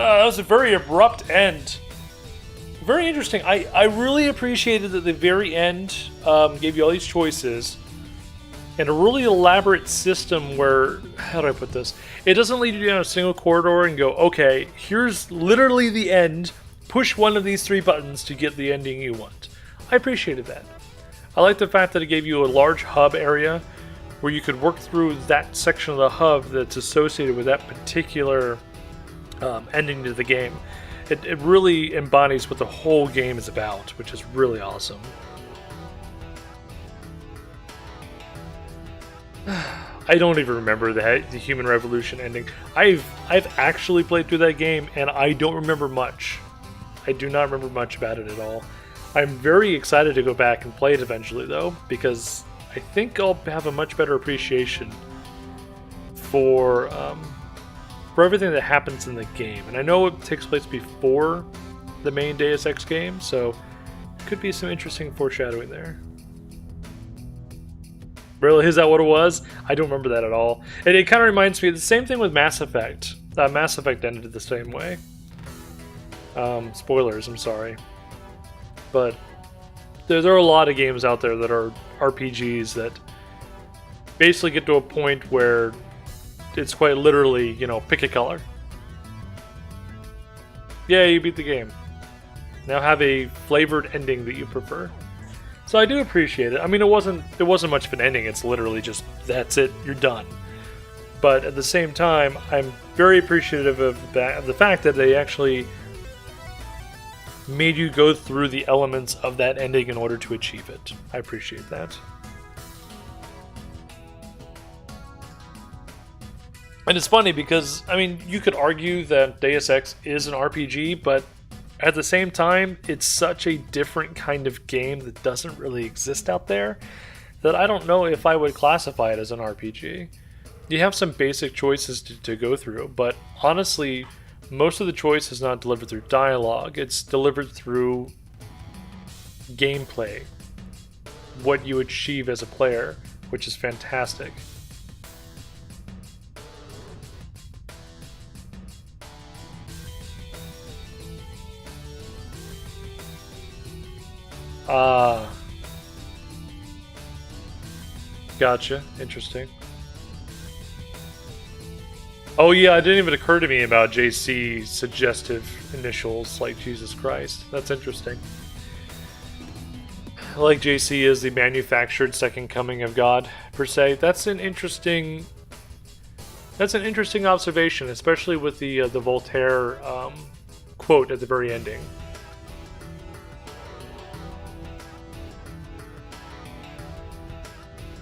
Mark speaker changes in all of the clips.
Speaker 1: That was a very abrupt end. Very interesting. I really appreciated that the very end gave you all these choices and a really elaborate system where, how do I put this? It doesn't lead you down a single corridor and go, okay, here's literally the end. Push one of these 3 buttons to get the ending you want. I appreciated that. I like the fact that it gave you a large hub area where you could work through that section of the hub that's associated with that particular ending to the game. It really embodies what the whole game is about, which is really awesome. I don't even remember the Human Revolution ending. I've actually played through that game, and I don't remember much. I do not remember much about it at all. I'm very excited to go back and play it eventually, though, because I think I'll have a much better appreciation for everything that happens in the game. And I know it takes place before the main Deus Ex game, so could be some interesting foreshadowing there. Really, is that what it was? I don't remember that at all. And it kind of reminds me of the same thing with Mass Effect. Mass Effect ended the same way. Spoilers, I'm sorry. But there are a lot of games out there that are RPGs that basically get to a point where it's quite literally, you know, pick a color. Yeah, you beat the game. Now have a flavored ending that you prefer. So I do appreciate it. I mean, it wasn't much of an ending. It's literally just, that's it, you're done. But at the same time, I'm very appreciative of the fact that they actually made you go through the elements of that ending in order to achieve it. I appreciate that. And it's funny because, I mean, you could argue that Deus Ex is an RPG, but at the same time, it's such a different kind of game that doesn't really exist out there that I don't know if I would classify it as an RPG. You have some basic choices to go through, but honestly, most of the choice is not delivered through dialogue. It's delivered through gameplay, what you achieve as a player, which is fantastic. Gotcha. Interesting. Oh yeah, it didn't even occur to me about JC's suggestive initials like Jesus Christ. That's interesting. Like JC is the manufactured second coming of God, per se. That's an interesting observation, especially with the Voltaire quote at the very ending.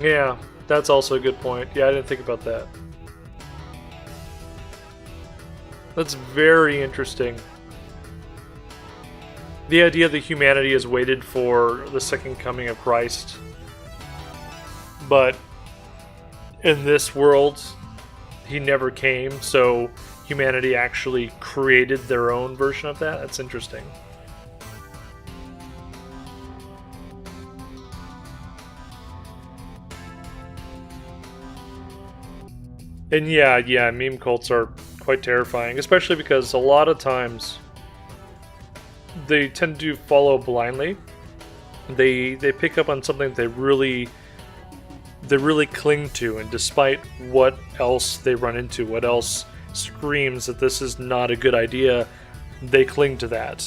Speaker 1: Yeah, that's also a good point. Yeah, I didn't think about that. That's very interesting. The idea that humanity has waited for the second coming of Christ, but in this world, he never came, so humanity actually created their own version of that. That's interesting. And yeah, meme cults are quite terrifying, especially because a lot of times they tend to follow blindly. They pick up on something they really cling to, and despite what else they run into, what else screams that this is not a good idea, they cling to that.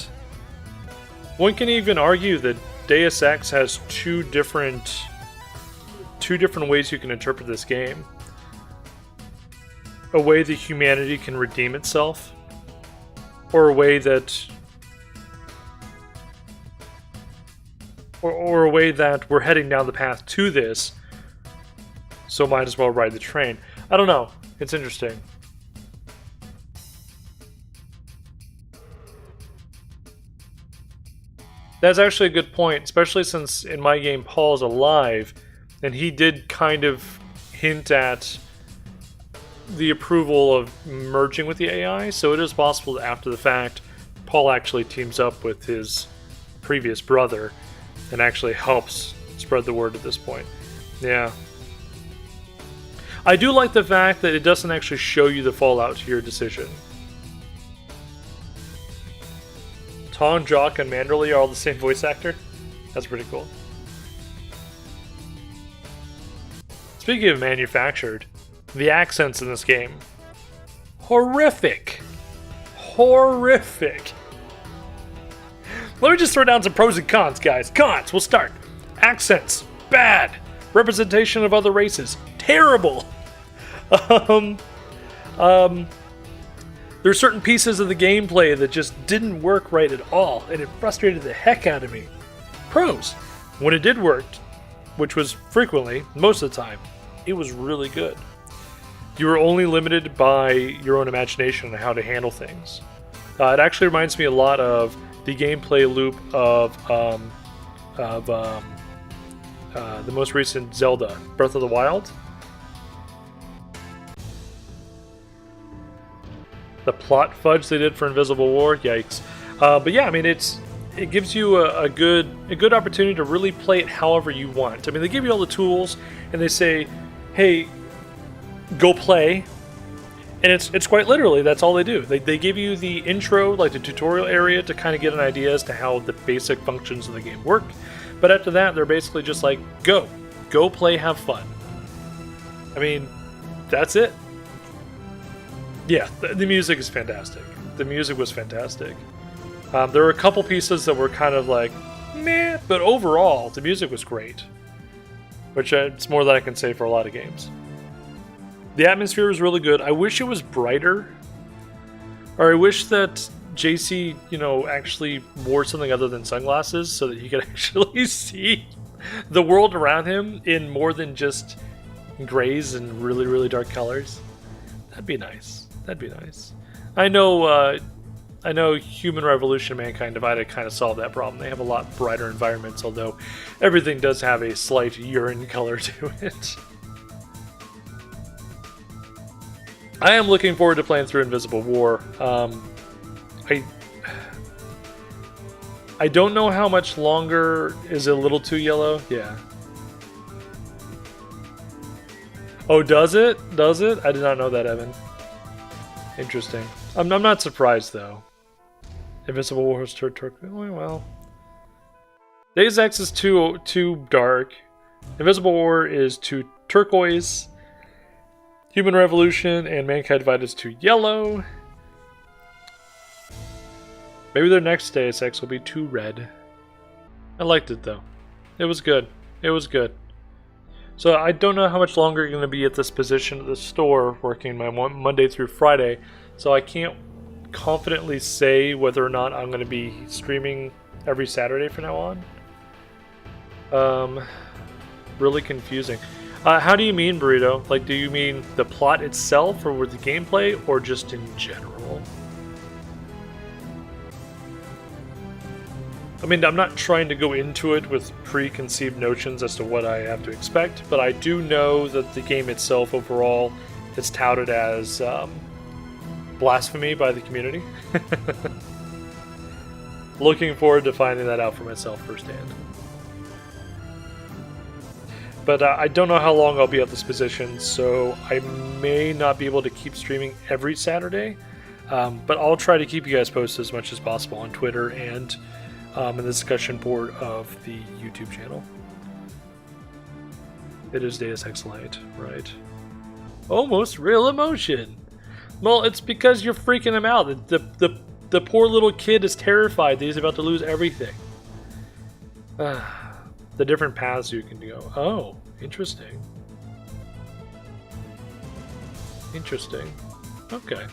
Speaker 1: One can even argue that Deus Ex has two different ways you can interpret this game. A way that humanity can redeem itself, or a way that or a way that we're heading down the path to this, so might as well ride the train. I don't know. It's interesting. That's actually a good point, especially since in my game Paul's alive, and he did kind of hint at the approval of merging with the AI, so it is possible that after the fact, Paul actually teams up with his previous brother and actually helps spread the word at this point. Yeah. I do like the fact that it doesn't actually show you the fallout to your decision. Tom, Jock, and Manderley are all the same voice actor. That's pretty cool. Speaking of manufactured, the accents in this game, horrific. Horrific. Let me just throw down some pros and cons, guys. Cons, we'll start. Accents, bad. Representation of other races, terrible. There's certain pieces of the gameplay that just didn't work right at all, and it frustrated the heck out of me. Pros, when it did work, which was frequently, most of the time, it was really good. You were only limited by your own imagination on how to handle things. It actually reminds me a lot of the gameplay loop of the most recent Zelda, Breath of the Wild. The plot fudge they did for Invisible War, yikes. But yeah, I mean, it gives you a good opportunity to really play it however you want. I mean, they give you all the tools, and they say, hey, go play. And it's quite literally, that's all they do. They give you the intro, like the tutorial area, to kind of get an idea as to how the basic functions of the game work. But after that, they're basically just like, go play, have fun. I mean, that's it. Yeah, the music is fantastic. The music was fantastic. There were a couple pieces that were kind of like, meh, but overall, the music was great. Which it's more than I can say for a lot of games. The atmosphere was really good. I wish it was brighter. Or I wish that JC, actually wore something other than sunglasses so that he could actually see the world around him in more than just grays and really, really dark colors. That'd be nice. That'd be nice. I know Human Revolution Mankind Divided kind of solved that problem. They have a lot brighter environments, although everything does have a slight urine color to it. I am looking forward to playing through Invisible War. I don't know how much longer. Is it a little too yellow? Yeah. Oh, does it? Does it? I did not know that, Evan. Interesting. I'm not surprised, though. Invisible War is well. Deus Ex is too dark. Invisible War is too turquoise. Human Revolution and Mankind Divided is too yellow. Maybe their next Deus Ex will be too red. I liked it, though. It was good. It was good. So I don't know how much longer you're going to be at this position at the store, working my Monday through Friday, so I can't confidently say whether or not I'm going to be streaming every Saturday from now on. Really confusing. How do you mean, Burrito? Like, do you mean the plot itself, or with the gameplay, or just in general? I mean, I'm not trying to go into it with preconceived notions as to what I have to expect, but I do know that the game itself overall is touted as blasphemy by the community. Looking forward to finding that out for myself firsthand. But I don't know how long I'll be at this position, so I may not be able to keep streaming every Saturday, but I'll try to keep you guys posted as much as possible on Twitter and in the discussion board of the YouTube channel. It is Deus Ex Lite, right? Almost real emotion. Well, it's because you're freaking him out. The poor little kid is terrified that he's about to lose everything. The different paths you can go. Oh, interesting. Interesting. Okay.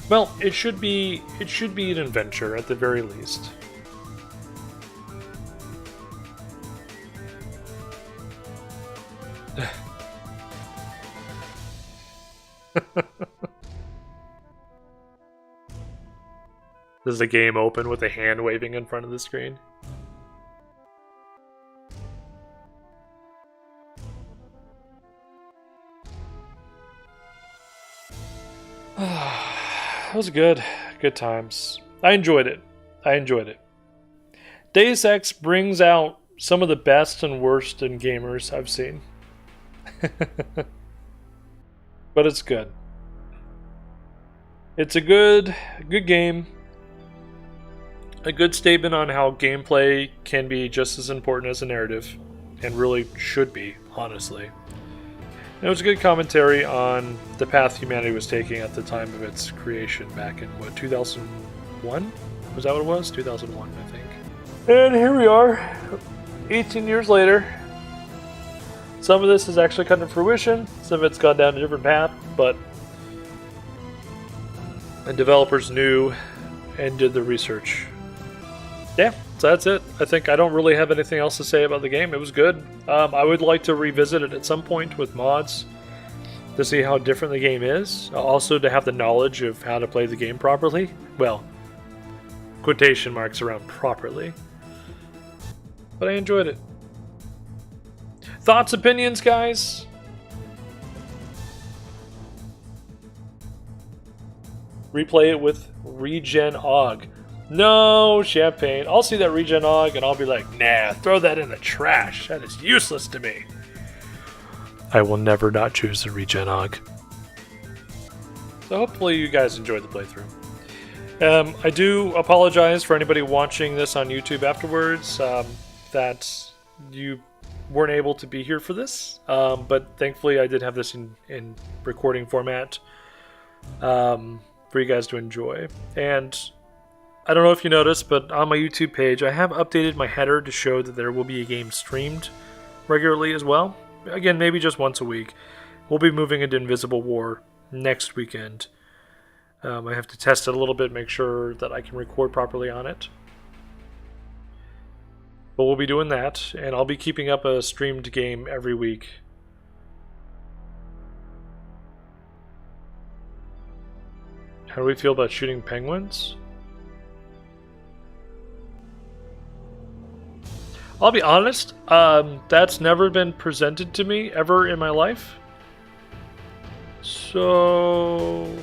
Speaker 1: Well, it should be an adventure at the very least. Does the game open with a hand waving in front of the screen? That was good. Good times. I enjoyed it. Deus Ex brings out some of the best and worst in gamers I've seen. But it's good. It's a good game. a good statement on how gameplay can be just as important as a narrative, and really should be, honestly. And it was a good commentary on the path humanity was taking at the time of its creation back in, 2001? Was that what it was? 2001, I think. And here we are, 18 years later. Some of this has actually come to fruition, some of it's gone down a different path, but the developers knew and did the research. Yeah, so that's it. I think I don't really have anything else to say about the game. It was good. I would like to revisit it at some point with mods to see how different the game is. Also to have the knowledge of how to play the game properly. Well, quotation marks around properly. But I enjoyed it. Thoughts, opinions, guys? Replay it with Regen Og. No champagne. I'll see that Regen Og and I'll be like, nah, throw that in the trash. That is useless to me. I will never not choose the Regen Og. So hopefully you guys enjoyed the playthrough. I do apologize for anybody watching this on YouTube afterwards that you weren't able to be here for this. But thankfully I did have this in recording format for you guys to enjoy. And I don't know if you noticed, but on my YouTube page, I have updated my header to show that there will be a game streamed regularly as well. Again, maybe just once a week. We'll be moving into Invisible War next weekend. I have to test it a little bit, make sure that I can record properly on it. But we'll be doing that, and I'll be keeping up a streamed game every week. How do we feel about shooting penguins? I'll be honest, that's never been presented to me ever in my life. So,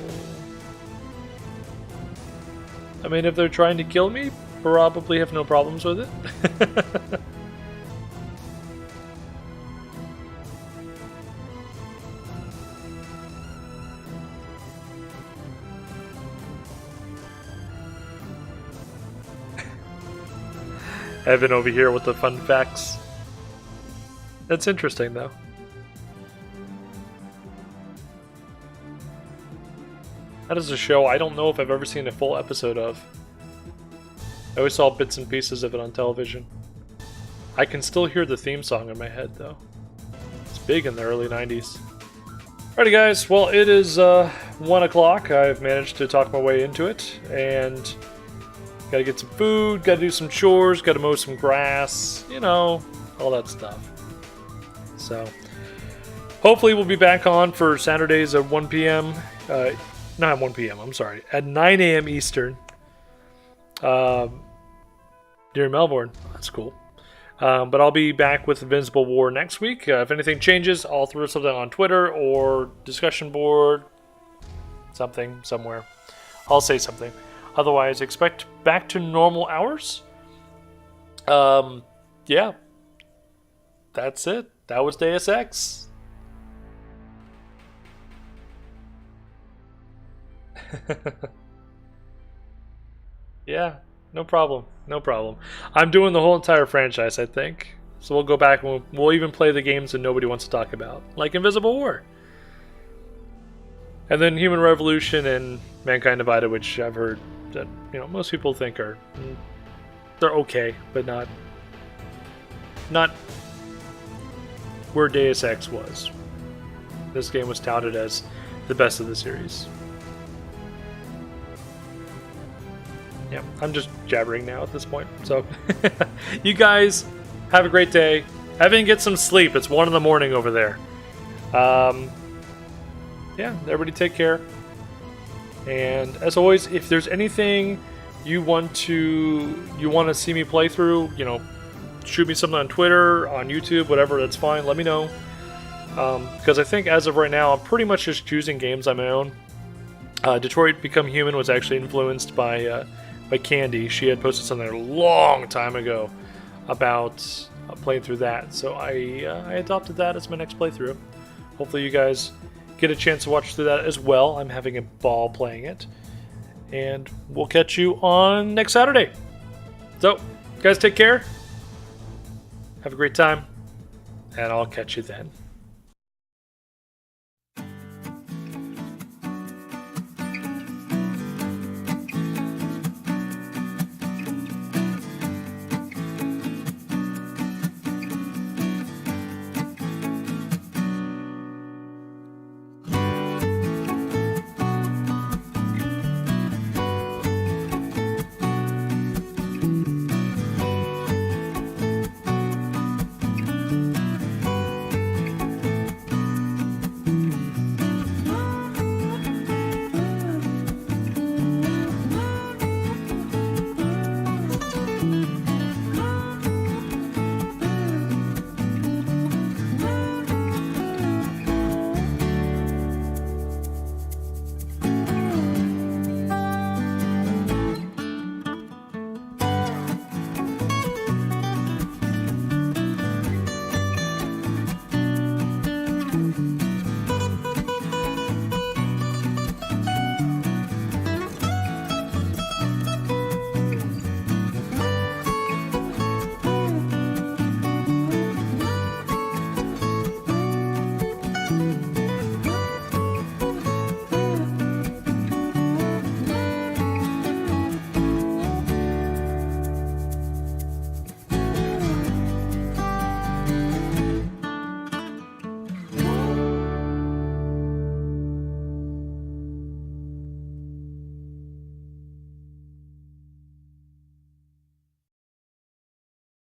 Speaker 1: I mean, if they're trying to kill me, probably have no problems with it. Evan over here with the fun facts. That's interesting, though. That is a show I don't know if I've ever seen a full episode of. I always saw bits and pieces of it on television. I can still hear the theme song in my head, though. It's big in the early 90s. Alrighty, guys. Well, it is 1 o'clock. I've managed to talk my way into it, and gotta get some food, gotta do some chores, gotta mow some grass, you know, all that stuff. So, hopefully we'll be back on for Saturdays at 1 p.m. Not at 1 p.m., I'm sorry, at 9 a.m. Eastern. Near Melbourne. That's cool. But I'll be back with Invincible War next week. If anything changes, I'll throw something on Twitter or discussion board, something, somewhere. I'll say something. Otherwise, expect back to normal hours. Yeah. That's it. That was Deus Ex. Yeah, no problem. No problem. I'm doing the whole entire franchise, I think. So we'll go back and we'll even play the games that nobody wants to talk about. Like Invisible War. And then Human Revolution and Mankind Divided, which I've heard that, you know, most people think are, they're okay, but not where Deus Ex was. This game was touted as the best of the series. Yeah, I'm just jabbering now at this point. So, you guys have a great day. Evan, get some sleep. It's 1 in the morning over there. Yeah, everybody take care. And as always, if there's anything you want to see me play through, you know, shoot me something on Twitter, on YouTube, whatever, that's fine. Let me know. Because I think as of right now, I'm pretty much just choosing games on my own. Detroit Become Human was actually influenced by Candy. She had posted something a long time ago about playing through that. So I adopted that as my next playthrough. Hopefully you guys get a chance to watch through that as well. I'm having a ball playing it. And we'll catch you on next Saturday. So, guys, take care. Have a great time. And I'll catch you then.